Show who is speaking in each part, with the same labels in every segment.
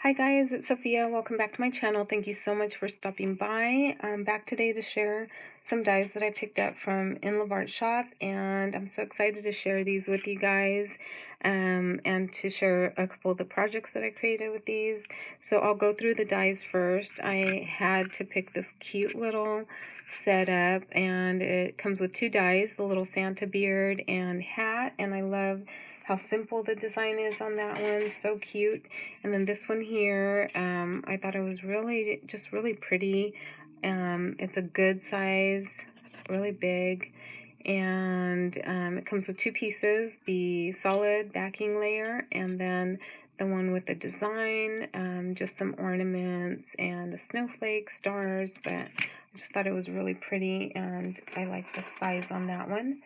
Speaker 1: Hi guys, it's Sophia. Welcome back to my channel. Thank you so much for stopping by. I'm back today to share some dies that I picked up from In Love Art Shop, and I'm so excited to share these with you guys and to share a couple of the projects that I created with these. So I'll go through the dies first. I had to pick this cute little setup, and it comes with two dies, the little Santa beard and hat, and I love how simple the design is on that one. So cute. And then this one here, I thought it was really pretty. It's a good size, really big, and it comes with two pieces, the solid backing layer and then the one with the design, just some ornaments and a snowflake, stars, but I just thought it was really pretty and I like the size on that one.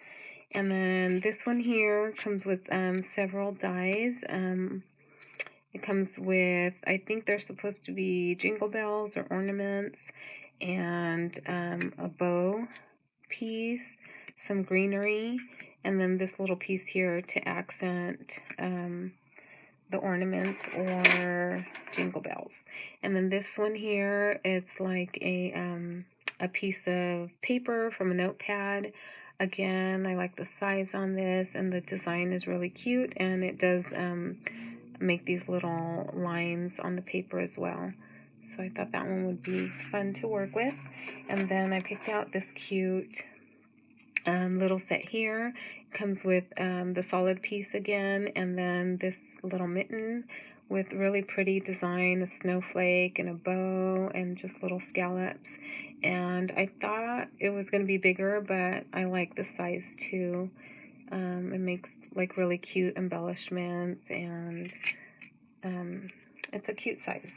Speaker 1: And then this one here comes with several dies. It comes with, I think they're supposed to be jingle bells or ornaments, and a bow piece, some greenery, and then this little piece here to accent the ornaments or jingle bells. And then this one here, it's like a piece of paper from a notepad. Again, I like the size on this, and the design is really cute, and it does make these little lines on the paper as well. So I thought that one would be fun to work with. And then I picked out this cute little set here. It comes with the solid piece again, and then this little mitten with really pretty design, a snowflake and a bow and just little scallops. And I thought it was going to be bigger, but I like the size too. It makes like really cute embellishments, and it's a cute size.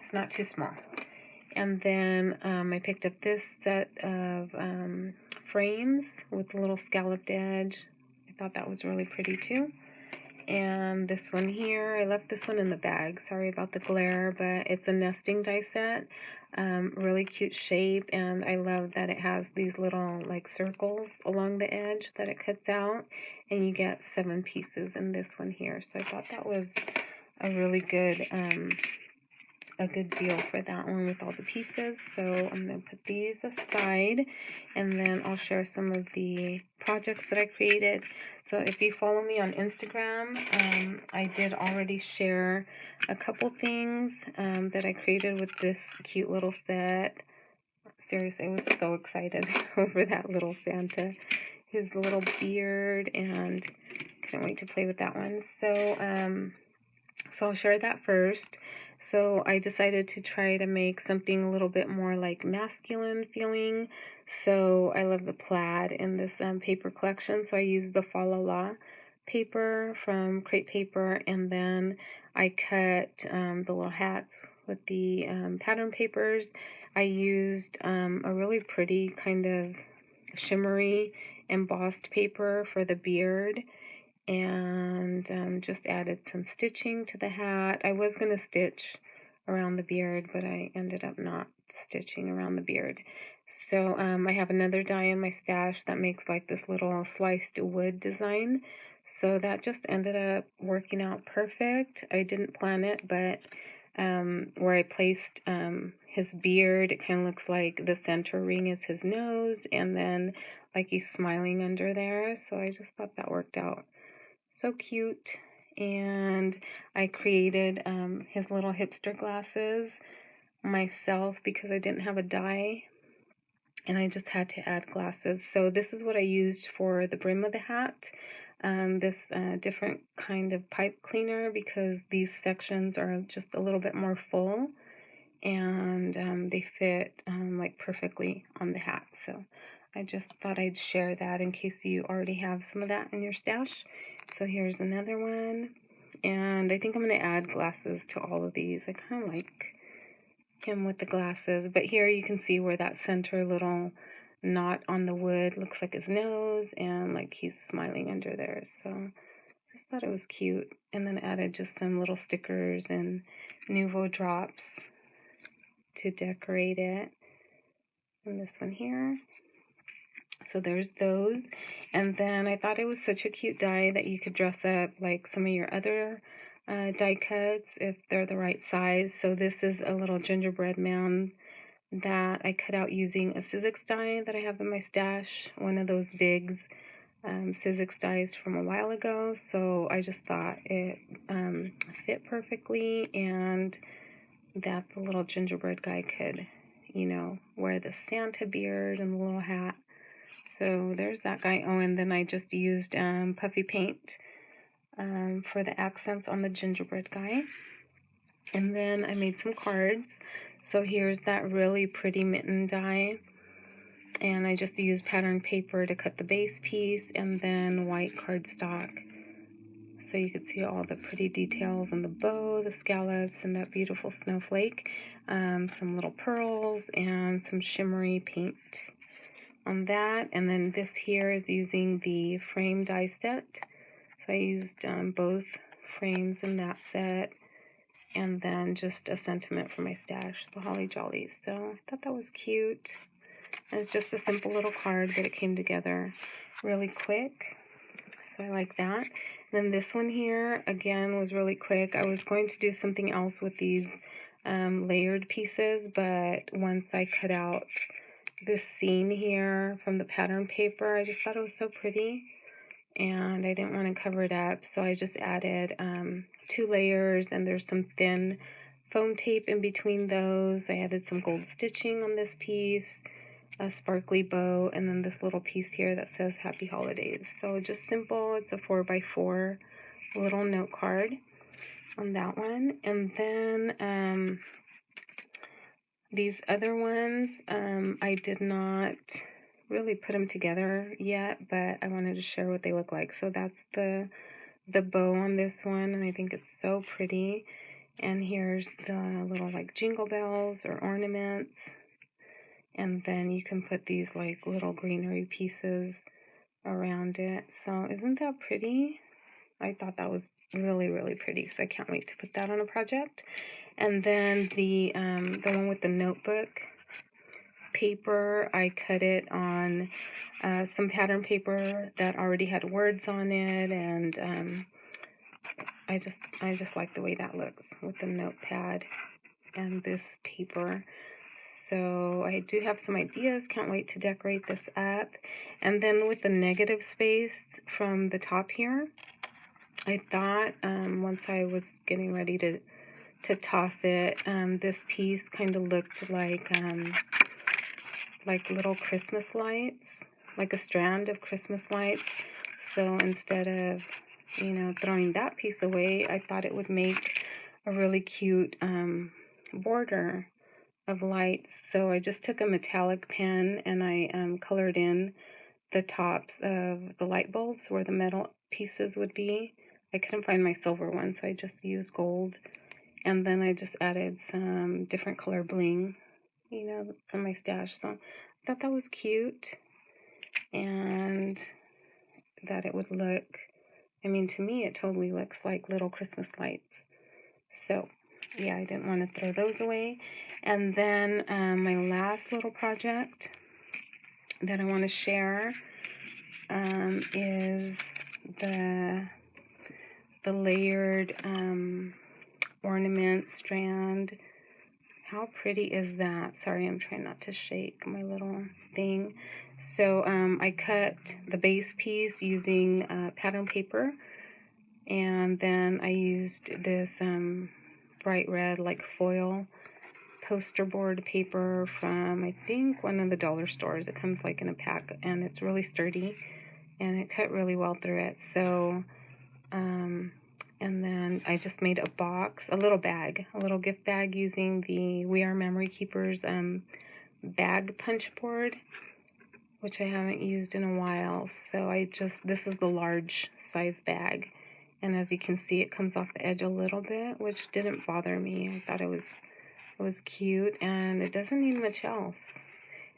Speaker 1: It's not too small. And then I picked up this set of frames with a little scalloped edge. I thought that was really pretty too. And this one here, I left this one in the bag. Sorry about the glare, but it's a nesting die set. Really cute shape, and I love that it has these little like circles along the edge that it cuts out, and you get 7 pieces in this one here. So I thought that was a really good deal for that one with all the pieces. So I'm going to put these aside, and then I'll share some of the projects that I created. So if you follow me on Instagram, I did already share a couple things that I created with this cute little set. Seriously, I was so excited over that little Santa, his little beard, and couldn't wait to play with that one. So I'll share that first. So I decided to try to make something a little bit more like masculine feeling. So I love the plaid in this paper collection. So I used the Fa La La paper from Crate Paper, and then I cut the little hats with the pattern papers. I used a really pretty kind of shimmery embossed paper for the beard, and just added some stitching to the hat. I was going to stitch around the beard, but I ended up not stitching around the beard. So I have another die in my stash that makes like this little sliced wood design. So that just ended up working out perfect. I didn't plan it, but where I placed his beard, it kind of looks like the center ring is his nose, and then like he's smiling under there. So I just thought that worked out so cute. And I created his little hipster glasses myself because I didn't have a die, and I just had to add glasses. So this is what I used for the brim of the hat. This different kind of pipe cleaner, because these sections are just a little bit more full, and they fit like perfectly on the hat. So I just thought I'd share that in case you already have some of that in your stash. So here's another one, and I think I'm going to add glasses to all of these. I kind of like him with the glasses, but here you can see where that center little knot on the wood looks like his nose, and like he's smiling under there. So just thought it was cute, and then added just some little stickers and Nuvo drops to decorate it. And this one here. So there's those. And then I thought it was such a cute die that you could dress up like some of your other die cuts if they're the right size. So this is a little gingerbread man that I cut out using a Sizzix die that I have in my stash, one of those Bigs Sizzix dies from a while ago. So I just thought it fit perfectly, and that the little gingerbread guy could, wear the Santa beard and the little hat. So there's that guy. Oh, and then I just used puffy paint for the accents on the gingerbread guy. And then I made some cards. So here's that really pretty mitten die. And I just used pattern paper to cut the base piece, and then white cardstock. So you could see all the pretty details on the bow, the scallops, and that beautiful snowflake. Some little pearls and some shimmery paint on that. And then this here is using the frame die set. So I used both frames in that set, and then just a sentiment for my stash, the Holly Jollies. So I thought that was cute. And it's just a simple little card, but it came together really quick. So I like that. And then this one here, again, was really quick. I was going to do something else with these layered pieces, but once I cut out this scene here from the pattern paper, I just thought it was so pretty, and I didn't want to cover it up, so I just added 2 layers, and there's some thin foam tape in between those. I added some gold stitching on this piece, a sparkly bow, and then this little piece here that says Happy Holidays. So just simple. It's a 4x4 little note card on that one. And then these other ones, I did not really put them together yet, but I wanted to share what they look like. So that's the bow on this one, and I think it's so pretty. And here's the little like jingle bells or ornaments. And then you can put these like little greenery pieces around it. So isn't that pretty? I thought that was really, really pretty. So I can't wait to put that on a project. And then the one with the notebook paper, I cut it on some pattern paper that already had words on it, and I just like the way that looks with the notepad and this paper. So I do have some ideas. Can't wait to decorate this up. And then with the negative space from the top here, I thought once I was getting ready to toss it, this piece kind of looked like little Christmas lights, like a strand of Christmas lights. So instead of, throwing that piece away, I thought it would make a really cute border of lights. So I just took a metallic pen and I colored in the tops of the light bulbs where the metal pieces would be. I couldn't find my silver one, so I just used gold. And then I just added some different color bling, from my stash. So I thought that was cute, and that it would look, to me it totally looks like little Christmas lights. So yeah, I didn't want to throw those away. And then my last little project that I want to share is the layered ornament strand. How pretty is that? Sorry, I'm trying not to shake my little thing. So I cut the base piece using pattern paper, and then I used this bright red like foil poster board paper from, I think, one of the dollar stores. It comes like in a pack, and it's really sturdy, and it cut really well through it. So and then I just made a box, a little gift bag using the We Are Memory Keepers bag punch board, which I haven't used in a while. So this is the large size bag, and as you can see, it comes off the edge a little bit, which didn't bother me. I thought it was cute, and it doesn't need much else.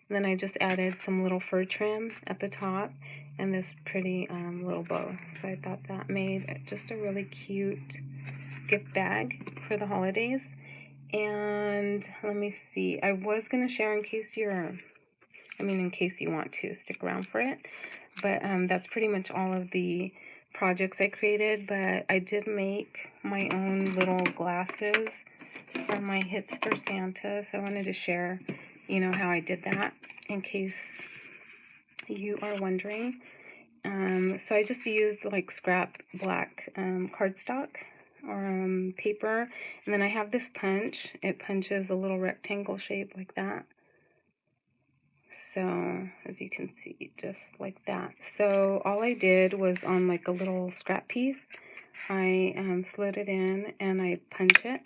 Speaker 1: And then I just added some little fur trim at the top and this pretty little bow. So I thought that made just a really cute gift bag for the holidays. And let me see, I was going to share in case you want to stick around for it. But that's pretty much all of the projects I created, but I did make my own little glasses for my hipster Santa, so I wanted to share, you know, how I did that in case you are wondering. So I just used like scrap black cardstock or paper, and then I have this punch. It punches a little rectangle shape like that. So as you can see, just like that. So all I did was on like a little scrap piece, I slid it in and I punch it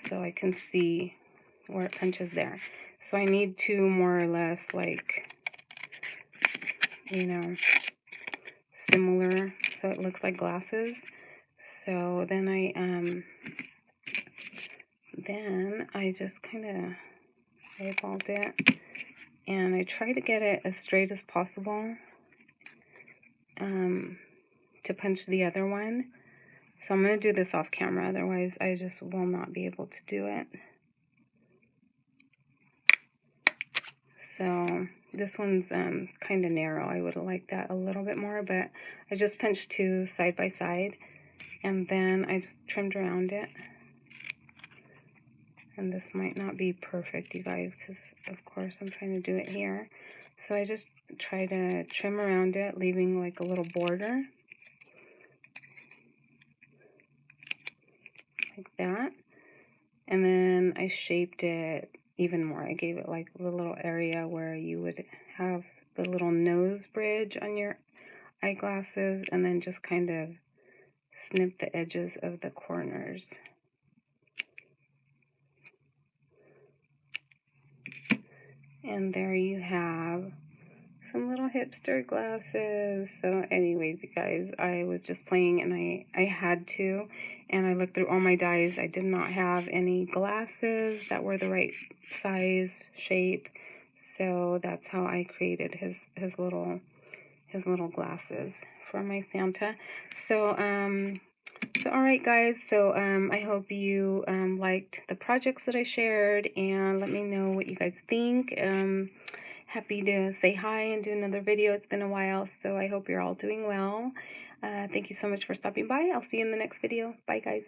Speaker 1: so I can see where it punches there. So I need to more or less like, you know, similar so it looks like glasses. So then I just kind of eyeballed it, and I try to get it as straight as possible to punch the other one. So I'm going to do this off camera, otherwise I just will not be able to do it. So this one's kind of narrow. I would have liked that a little bit more, but I just punched two side by side, and then I just trimmed around it. And this might not be perfect, you guys, because of course I'm trying to do it here. So I just try to trim around it, leaving like a little border. Like that. And then I shaped it even more. I gave it like the little area where you would have the little nose bridge on your eyeglasses, and then just kind of snip the edges of the corners. And there you have some little hipster glasses. So anyways, you guys, I was just playing and I had to, and I looked through all my dies. I did not have any glasses that were the right size, shape, so that's how I created his little glasses for my Santa. So all right, guys, so I hope you liked the projects that I shared, and let me know what you guys think. Happy to say hi and do another video. It's been a while, so I hope you're all doing well. Thank you so much for stopping by. I'll see you in the next video. Bye, guys.